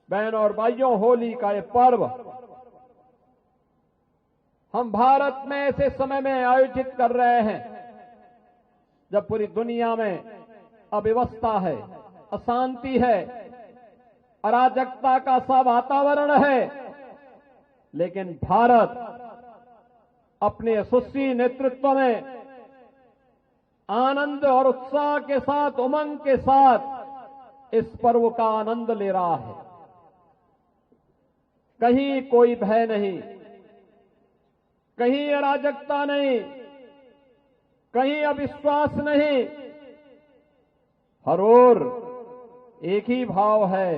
बहनों और भाइयों, होली का ये पर्व हम भारत में ऐसे समय में आयोजित कर रहे हैं जब पूरी दुनिया में अव्यवस्था है, अशांति है, अराजकता का सा वातावरण है। लेकिन भारत अपने यशस्वी नेतृत्व में आनंद और उत्साह के साथ, उमंग के साथ इस पर्व का आनंद ले रहा है। कहीं कोई भय नहीं, कहीं अराजकता नहीं, कहीं अविश्वास नहीं। हर ओर एक ही भाव है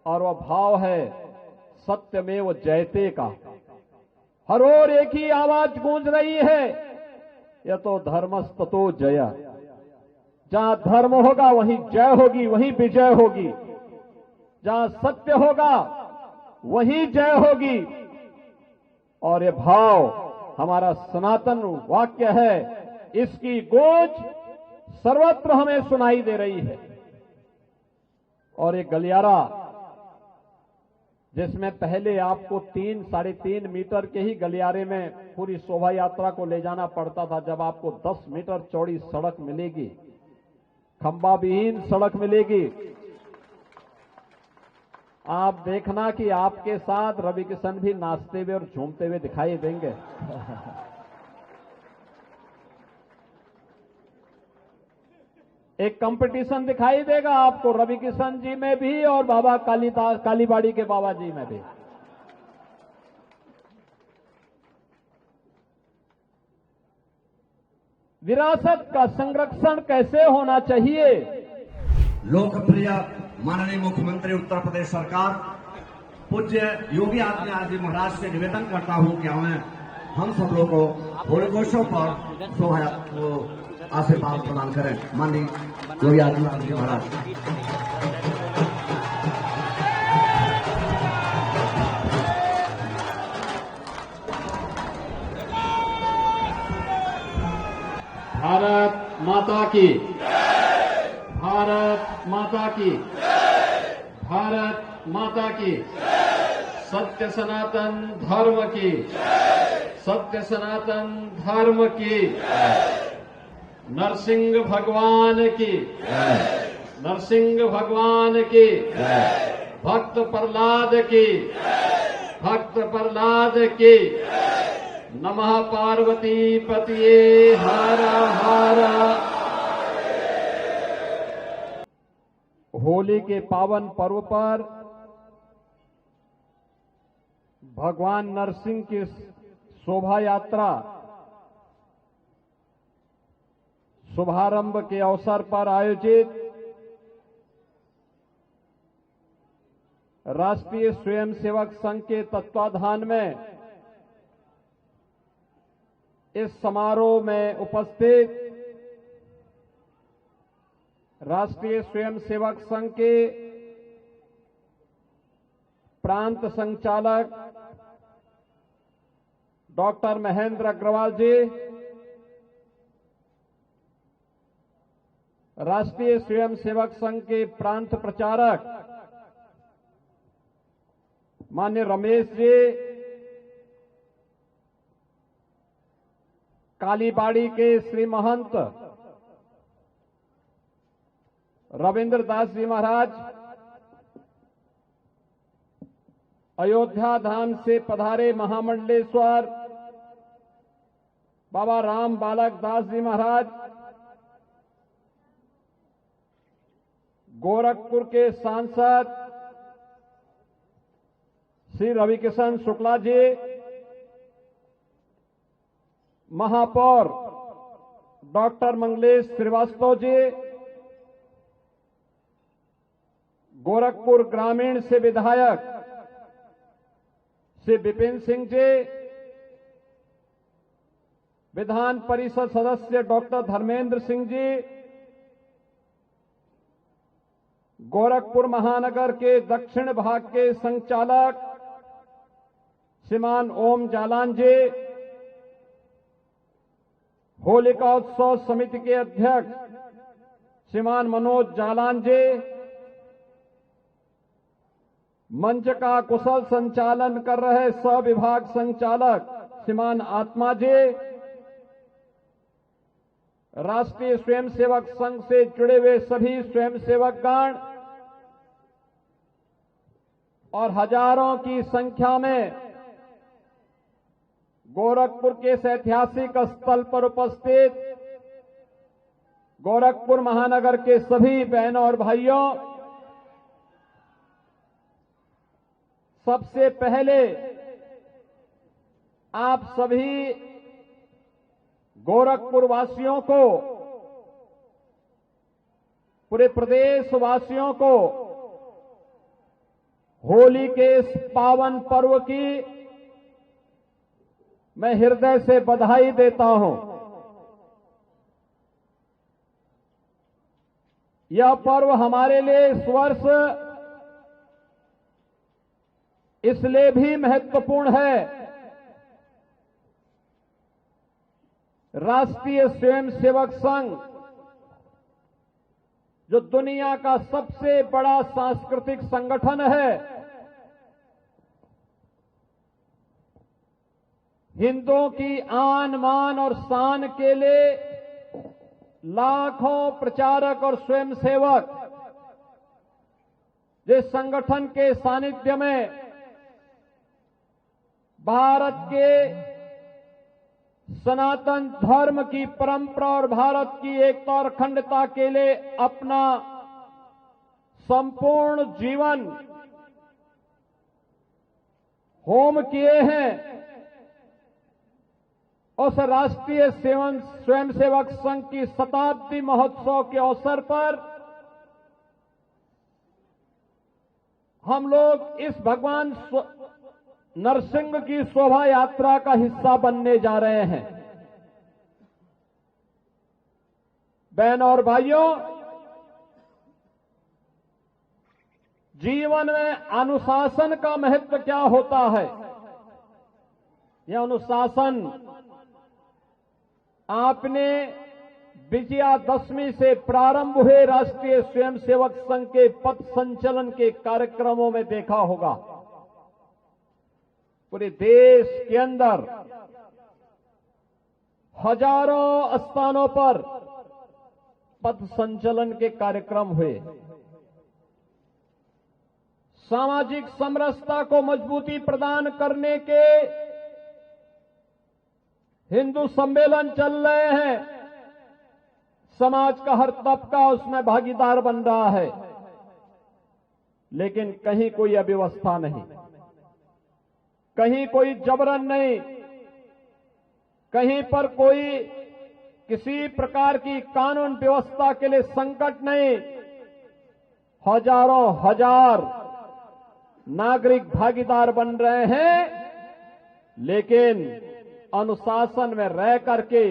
और वह भाव है सत्यमेव जयते का। हर ओर एक ही आवाज गूंज रही है, यह तो धर्मस्ततो जय। जहां धर्म होगा वहीं जय होगी, वहीं विजय होगी। जहां सत्य होगा वहीं जय होगी। और ये भाव हमारा सनातन वाक्य है, इसकी गूंज सर्वत्र हमें सुनाई दे रही है। और ये गलियारा, जिसमें पहले आपको 3-3.5 मीटर के ही गलियारे में पूरी शोभा यात्रा को ले जाना पड़ता था, जब आपको 10 मीटर चौड़ी सड़क मिलेगी, खंबा विहीन सड़क मिलेगी, आप देखना कि आपके साथ रवि किशन भी नाचते हुए और झूमते हुए दिखाई देंगे। एक कंपटीशन दिखाई देगा आपको रवि किशन जी में भी और बाबा कालीबाड़ी के बाबा जी में भी। विरासत का संरक्षण कैसे होना चाहिए? लोकप्रिय माननीय मुख्यमंत्री उत्तर प्रदेश सरकार पूज्य योगी आदित्यनाथ जी महाराज से निवेदन करता हूं कि हम सब लोग को होली महोत्सव पर शोभा आशीर्वाद प्रदान करें। माननीय योगी आदित्यनाथ जी महाराज। भारत माता की, भारत माता की, भारत माता की, सत्य सनातन धर्म की, सत्य सनातन धर्म की, नरसिंह भगवान की, नरसिंह भगवान की, भक्त प्रहलाद की, भक्त प्रहलाद की। नमः पार्वती पतिये हर हर। होली के पावन पर्व पर भगवान नरसिंह की शोभा यात्रा शुभारंभ के अवसर पर आयोजित राष्ट्रीय स्वयंसेवक संघ के तत्वाधान में इस समारोह में उपस्थित राष्ट्रीय स्वयंसेवक संघ के प्रांत संचालक डॉक्टर महेंद्र अग्रवाल जी, राष्ट्रीय स्वयंसेवक संघ के प्रांत प्रचारक माननीय रमेश जी, कालीबाड़ी के श्री महंत रविंद्र दास जी महाराज, अयोध्या धाम से पधारे महामंडलेश्वर बाबा राम बालक दास जी महाराज, गोरखपुर के सांसद श्री रविकिशन शुक्ला जी, महापौर डॉक्टर मंगलेश श्रीवास्तव जी, गोरखपुर ग्रामीण से विधायक श्री विपिन सिंह जी, विधान परिषद सदस्य डॉक्टर धर्मेंद्र सिंह जी, गोरखपुर महानगर के दक्षिण भाग के संचालक श्रीमान ओम जालान जी, होलिका उत्सव समिति के अध्यक्ष श्रीमान मनोज जालान जी, मंच का कुशल संचालन कर रहे सविभाग संचालक श्रीमान आत्मा जी, राष्ट्रीय स्वयंसेवक संघ से जुड़े हुए सभी स्वयंसेवकगण और हजारों की संख्या में गोरखपुर के इस ऐतिहासिक स्थल पर उपस्थित गोरखपुर महानगर के सभी बहनों और भाइयों, सबसे पहले आप सभी गोरखपुर वासियों को, पूरे प्रदेश वासियों को होली के इस पावन पर्व की मैं हृदय से बधाई देता हूं। यह पर्व हमारे लिए इस वर्ष इसलिए भी महत्वपूर्ण है, राष्ट्रीय स्वयंसेवक संघ जो दुनिया का सबसे बड़ा सांस्कृतिक संगठन है, हिंदुओं की आन मान और शान के लिए लाखों प्रचारक और स्वयंसेवक जिस संगठन के सानिध्य में भारत के सनातन धर्म की परंपरा और भारत की एकता और अखंडता के लिए अपना संपूर्ण जीवन होम किए हैं, उस राष्ट्रीय स्वयंसेवक संघ की शताब्दी महोत्सव के अवसर पर हम लोग इस भगवान नरसिंह की शोभा यात्रा का हिस्सा बनने जा रहे हैं। बहनों और भाइयों, जीवन में अनुशासन का महत्व क्या होता है? यह अनुशासन आपने विजयादशमी से प्रारंभ हुए राष्ट्रीय स्वयंसेवक संघ के पथ संचलन के कार्यक्रमों में देखा होगा। पूरे देश के अंदर हजारों स्थानों पर पथ संचलन के कार्यक्रम हुए। सामाजिक समरसता को मजबूती प्रदान करने के हिंदू सम्मेलन चल रहे हैं। समाज का हर तबका उसमें भागीदार बन रहा है, लेकिन कहीं कोई अव्यवस्था नहीं, कहीं कोई जबरन नहीं, कहीं पर कोई किसी प्रकार की कानून व्यवस्था के लिए संकट नहीं। हजारों हजार नागरिक भागीदार बन रहे हैं, लेकिन अनुशासन में रह करके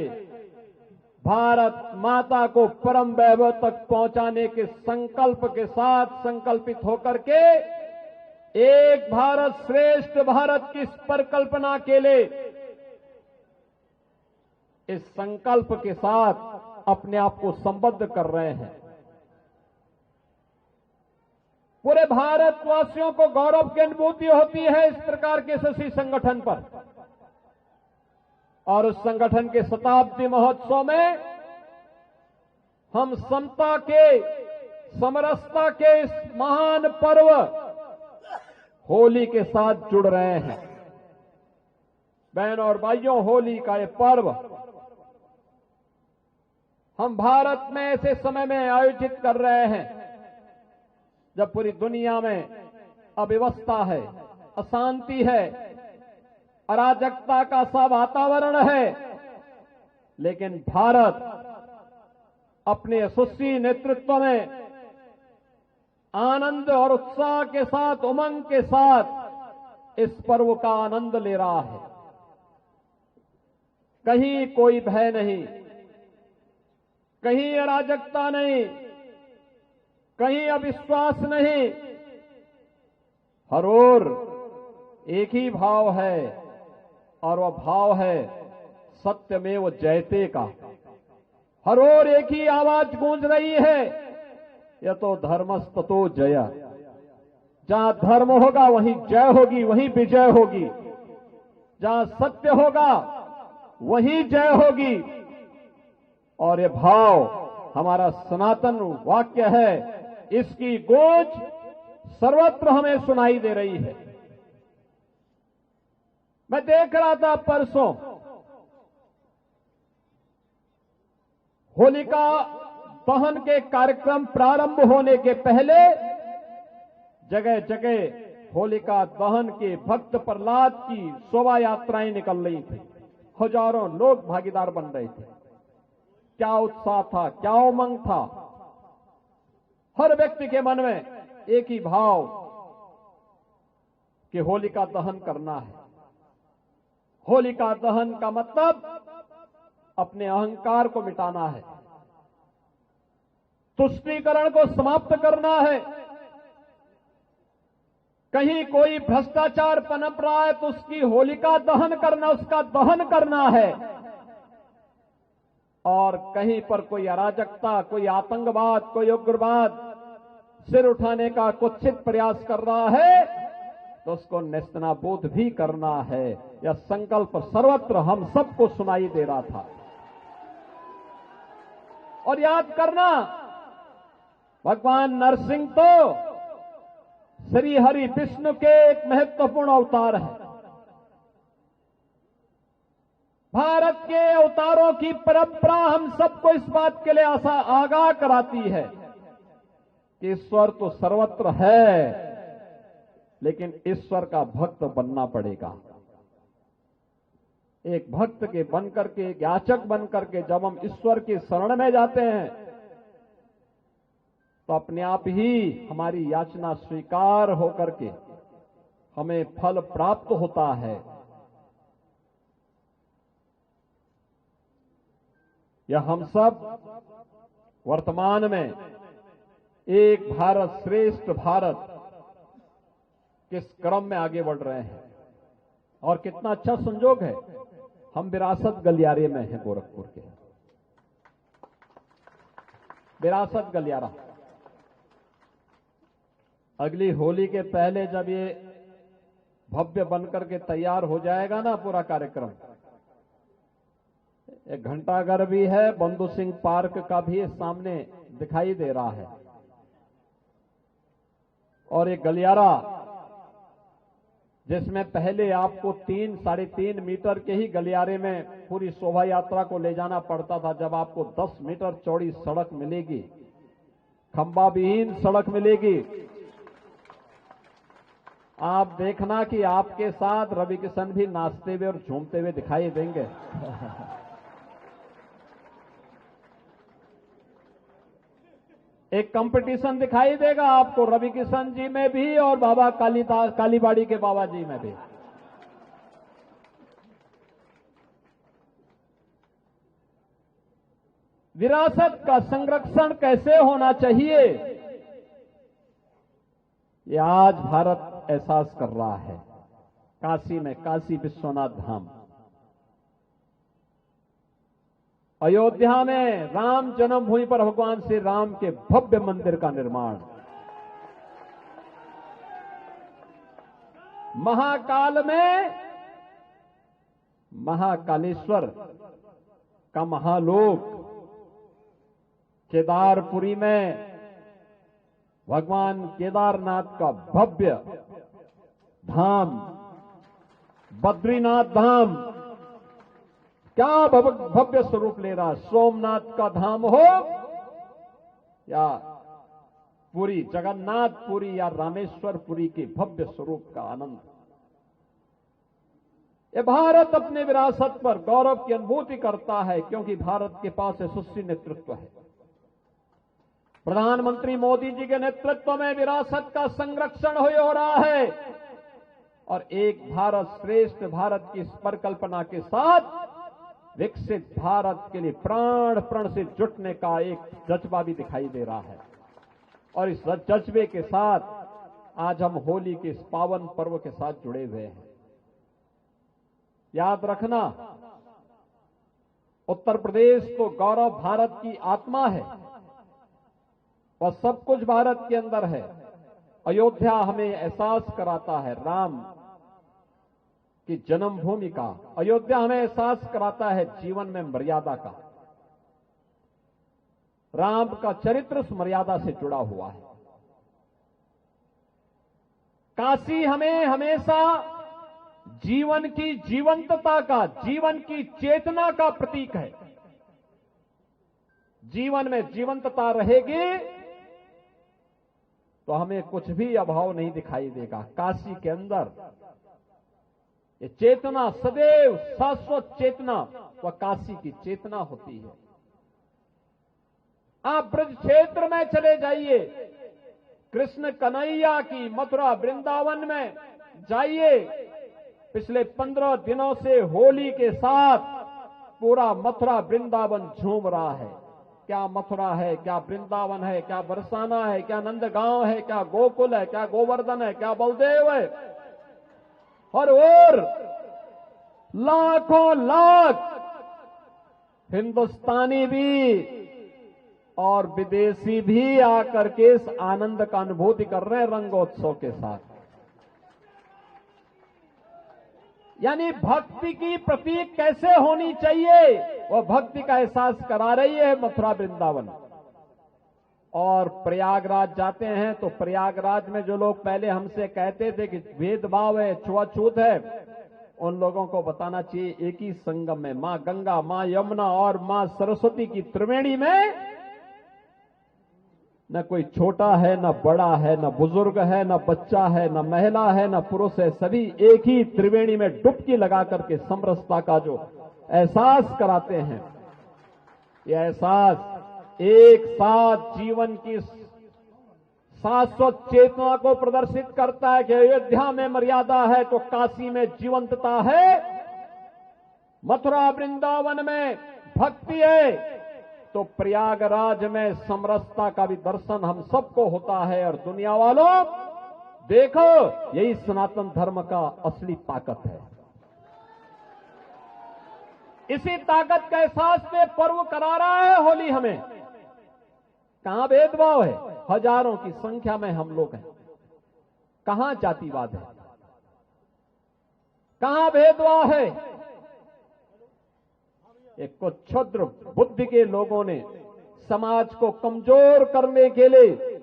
भारत माता को परम वैभव तक पहुंचाने के संकल्प के साथ संकल्पित होकर के एक भारत श्रेष्ठ भारत की इस परिकल्पना के लिए इस संकल्प के साथ अपने आप को संबद्ध कर रहे हैं। पूरे भारतवासियों को गौरव की अनुभूति होती है इस प्रकार के यशस्वी संगठन पर, और उस संगठन के शताब्दी महोत्सव में हम समता के, समरसता के इस महान पर्व होली के साथ जुड़ रहे हैं। बहनों और भाइयों, होली का ये पर्व हम भारत में ऐसे समय में आयोजित कर रहे हैं जब पूरी दुनिया में अव्यवस्था है, अशांति है, अराजकता का सा वातावरण है, लेकिन भारत अपने यशस्वी नेतृत्व में आनंद और उत्साह के साथ, उमंग के साथ इस पर्व का आनंद ले रहा है। कहीं कोई भय नहीं, कहीं अराजकता नहीं, कहीं अविश्वास नहीं, हर ओर एक ही भाव है, और वह भाव है सत्यमेव जयते का। हर ओर एक ही आवाज गूंज रही है, यह तो धर्मस्ततो जय। जहां धर्म होगा वहीं जय होगी, वहीं विजय होगी। जहां सत्य होगा वहीं जय होगी। और ये भाव हमारा सनातन वाक्य है, इसकी गूंज सर्वत्र हमें सुनाई दे रही है। मैं देख रहा था परसों होलिका दहन के कार्यक्रम प्रारंभ होने के पहले जगह जगह होलिका दहन के भक्त प्रहलाद की शोभा यात्राएं निकल रही थी। हजारों लोग भागीदार बन रहे थे। क्या उत्साह था, क्या उमंग था। हर व्यक्ति के मन में एक ही भाव कि होलिका दहन करना है। होलिका दहन का मतलब अपने अहंकार को मिटाना है, तुष्टीकरण को समाप्त करना है। कहीं कोई भ्रष्टाचार पनप रहा है तो उसकी होलिका दहन करना, उसका दहन करना है। और कहीं पर कोई अराजकता, कोई आतंकवाद, कोई उग्रवाद सिर उठाने का कुत्सित प्रयास कर रहा है तो उसको नेस्तनाबूद भी करना है। यह संकल्प सर्वत्र हम सबको सुनाई दे रहा था। और याद करना, भगवान नरसिंह तो श्री हरि विष्णु के एक महत्वपूर्ण अवतार है। भारत के अवतारों की परंपरा हम सबको इस बात के लिए आगाह कराती है कि ईश्वर तो सर्वत्र है, लेकिन ईश्वर का भक्त बनना पड़ेगा। एक भक्त के बनकर के, एक याचक बनकर के जब हम ईश्वर की शरण में जाते हैं तो अपने आप ही हमारी याचना स्वीकार होकर के हमें फल प्राप्त होता है। यह हम सब वर्तमान में एक भारत श्रेष्ठ भारत किस क्रम में आगे बढ़ रहे हैं। और कितना अच्छा संजोग है, हम विरासत गलियारे में हैं, गोरखपुर के विरासत गलियारा। अगली होली के पहले जब ये भव्य बनकर के तैयार हो जाएगा ना पूरा कार्यक्रम, एक घंटाघर भी है, बंधु सिंह पार्क का भी सामने दिखाई दे रहा है। और एक गलियारा जिसमें पहले आपको 3-3.5 मीटर के ही गलियारे में पूरी शोभा यात्रा को ले जाना पड़ता था, जब आपको 10 मीटर चौड़ी सड़क मिलेगी, खंबा विहीन सड़क मिलेगी। आप देखना कि आपके साथ रवि किशन भी नाचते हुए और झूमते हुए दिखाई देंगे। एक कंपटीशन दिखाई देगा आपको रवि किशन जी में भी और बाबा कालीबाड़ी के बाबा जी में भी। विरासत का संरक्षण कैसे होना चाहिए, ये आज भारत एहसास कर रहा है। काशी में काशी विश्वनाथ धाम, अयोध्या में राम जन्मभूमि पर भगवान श्री राम के भव्य मंदिर का निर्माण, महाकाल में महाकालेश्वर का महालोक, केदारपुरी में भगवान केदारनाथ का भव्य धाम, बद्रीनाथ धाम क्या भव्य स्वरूप ले रहा। सोमनाथ का धाम हो या पुरी, जगन्नाथपुरी या रामेश्वरपुरी के भव्य स्वरूप का आनंद। ये भारत अपने विरासत पर गौरव की अनुभूति करता है, क्योंकि भारत के पास यशस्वी नेतृत्व है। प्रधानमंत्री मोदी जी के नेतृत्व में विरासत का संरक्षण हो रहा है और एक भारत श्रेष्ठ भारत की इस परिकल्पना के साथ विकसित भारत के लिए प्राण प्रण से जुटने का एक जज्बा भी दिखाई दे रहा है। और इस जज्बे के साथ आज हम होली के इस पावन पर्व के साथ जुड़े हुए हैं। याद रखना, उत्तर प्रदेश तो गौरव भारत की आत्मा है और सब कुछ भारत के अंदर है। अयोध्या हमें एहसास कराता है राम की जन्मभूमि का। अयोध्या हमें एहसास कराता है जीवन में मर्यादा का। राम का चरित्र उस मर्यादा से जुड़ा हुआ है। काशी हमें हमेशा जीवन की जीवंतता का, जीवन की चेतना का प्रतीक है। जीवन में जीवंतता रहेगी तो हमें कुछ भी अभाव नहीं दिखाई देगा। काशी के अंदर ये चेतना सदैव शाश्वत चेतना, वह काशी की चेतना होती है। आप ब्रज क्षेत्र में चले जाइए, कृष्ण कन्हैया की मथुरा वृंदावन में जाइए। पिछले 15 दिनों से होली के साथ पूरा मथुरा वृंदावन झूम रहा है। क्या मथुरा है, क्या वृंदावन है, क्या बरसाना है, क्या नंदगांव है, क्या गोकुल है, क्या गोवर्धन है, क्या बलदेव है। हर ओर लाखों लाख हिंदुस्तानी भी और विदेशी भी आकर के इस आनंद का अनुभूति कर रहे हैं रंगोत्सव के साथ। यानी भक्ति की प्रतीक कैसे होनी चाहिए, वह भक्ति का एहसास करा रही है मथुरा वृंदावन। और प्रयागराज जाते हैं तो प्रयागराज में जो लोग पहले हमसे कहते थे कि भेदभाव है, छुआछूत है, उन लोगों को बताना चाहिए एक ही संगम में मां गंगा, मां यमुना और मां सरस्वती की त्रिवेणी में न कोई छोटा है, न बड़ा है, न बुजुर्ग है, न बच्चा है, न महिला है, न पुरुष है। सभी एक ही त्रिवेणी में डुबकी लगा करके समरसता का जो एहसास कराते हैं, यह एहसास एक साथ जीवन की शाश्वत चेतना को प्रदर्शित करता है कि अयोध्या में मर्यादा है तो काशी में जीवंतता है, मथुरा वृंदावन में भक्ति है तो प्रयागराज में समरसता का भी दर्शन हम सबको होता है। और दुनिया वालों देखो, यही सनातन धर्म का असली ताकत है। इसी ताकत का एहसास में पर्व करा रहा है होली हमें। कहां भेदभाव है, हजारों की संख्या में हम लोग हैं। कहां जातिवाद है, कहां भेदभाव है। एक कुछ क्षुद्र बुद्धि के लोगों ने समाज को कमजोर करने के लिए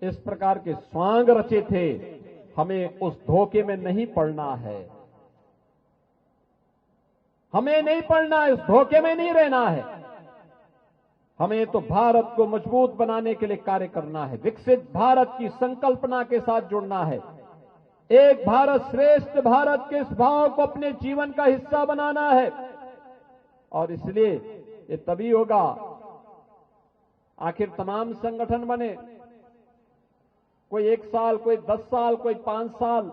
इस प्रकार के स्वांग रचे थे। हमें उस धोखे में नहीं पड़ना है, हमें नहीं पड़ना है, उस धोखे में नहीं रहना है। हमें तो भारत को मजबूत बनाने के लिए कार्य करना है, विकसित भारत की संकल्पना के साथ जुड़ना है, एक भारत श्रेष्ठ भारत के इस भाव को अपने जीवन का हिस्सा बनाना है। और इसलिए ये तभी होगा, आखिर तमाम संगठन बने, कोई 1 साल, कोई 10 साल, कोई 5 साल,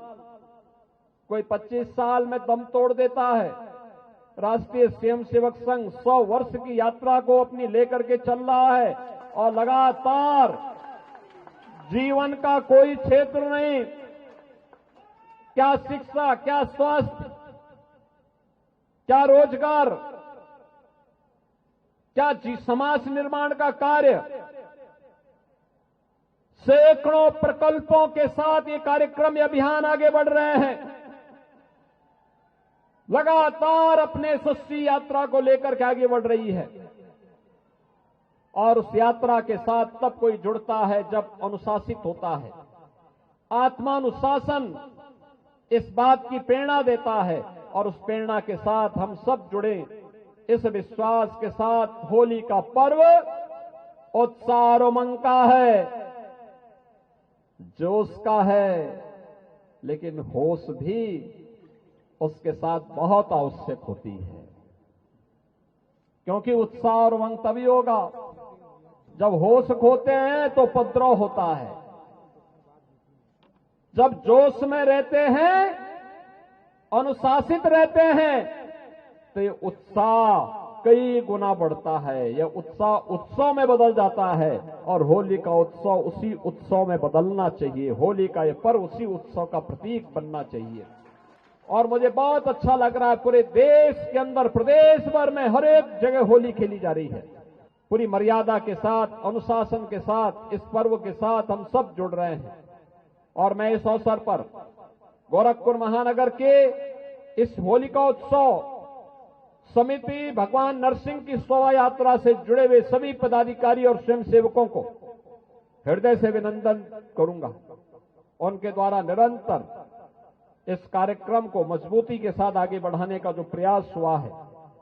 कोई 25 साल में दम तोड़ देता है। राष्ट्रीय स्वयंसेवक संघ 100 वर्ष की यात्रा को अपनी लेकर के चल रहा है और लगातार जीवन का कोई क्षेत्र नहीं, क्या शिक्षा, क्या स्वास्थ्य, क्या रोजगार, क्या समाज निर्माण का कार्य, सैकड़ों प्रकल्पों के साथ ये कार्यक्रम, ये अभियान आगे बढ़ रहे हैं। लगातार अपने यशस्वी यात्रा को लेकर के आगे बढ़ रही है। और उस यात्रा के साथ तब कोई जुड़ता है जब अनुशासित होता है। आत्मानुशासन इस बात की प्रेरणा देता है और उस प्रेरणा के साथ हम सब जुड़े इस विश्वास के साथ। होली का पर्व उत्साह और उमंग का है, जोश का है, लेकिन होश भी उसके साथ बहुत आवश्यक होती है। क्योंकि उत्साह और उमंग तभी होगा जब होश खोते हैं तो उपद्रव होता है। जब जोश में रहते हैं, अनुशासित रहते हैं, तो ये उत्साह कई गुना बढ़ता है। यह उत्साह उत्सव में बदल जाता है और होली का उत्सव उसी उत्सव में बदलना चाहिए। होली का यह पर्व उसी उत्सव का प्रतीक बनना चाहिए। और मुझे बहुत अच्छा लग रहा है, पूरे देश के अंदर, प्रदेश भर में हर एक जगह होली खेली जा रही है। पूरी मर्यादा के साथ, अनुशासन के साथ, इस पर्व के साथ हम सब जुड़ रहे हैं। और मैं इस अवसर पर गोरखपुर महानगर के इस होलिका उत्सव समिति भगवान नरसिंह की शोभा यात्रा से जुड़े हुए सभी पदाधिकारी और स्वयंसेवकों को हृदय से अभिनंदन करूंगा। उनके द्वारा निरंतर इस कार्यक्रम को मजबूती के साथ आगे बढ़ाने का जो प्रयास हुआ है,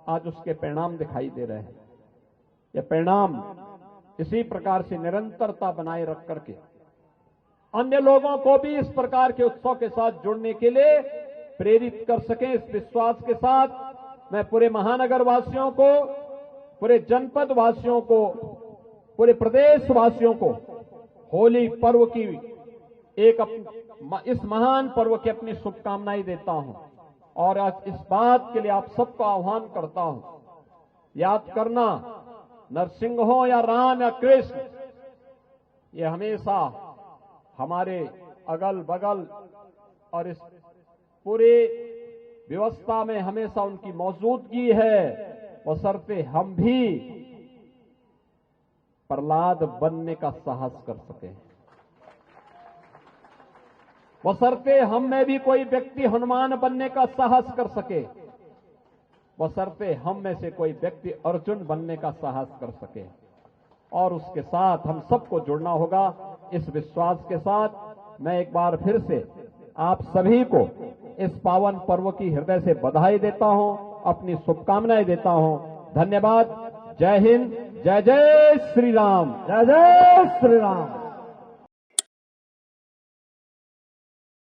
आज उसके परिणाम दिखाई दे रहे हैं। ये परिणाम इसी प्रकार से निरंतरता बनाए रख करके अन्य लोगों को भी इस प्रकार के उत्सव के साथ जुड़ने के लिए प्रेरित कर सकें। इस विश्वास के साथ मैं पूरे महानगर वासियों को, पूरे जनपद वासियों को, पूरे प्रदेश वासियों को होली पर्व की इस महान पर्व की अपनी शुभकामनाएं देता हूं और आज इस बात के लिए आप सबको आह्वान करता हूं, याद करना नरसिंह हो या राम या कृष्ण, ये हमेशा हमारे अगल बगल और इस पूरे व्यवस्था में हमेशा उनकी मौजूदगी है, बशर्ते हम भी प्रहलाद बनने का साहस कर सके, बशर्ते हम में भी कोई व्यक्ति हनुमान बनने का साहस कर सके, बशर्ते हम में से कोई व्यक्ति अर्जुन बनने का साहस कर सके। और उसके साथ हम सबको जुड़ना होगा। इस विश्वास के साथ मैं एक बार फिर से आप सभी को इस पावन पर्व की हृदय से बधाई देता हूं, अपनी शुभकामनाएं देता हूं। धन्यवाद। जय हिंद, जय जय श्री राम, जय जय श्री राम।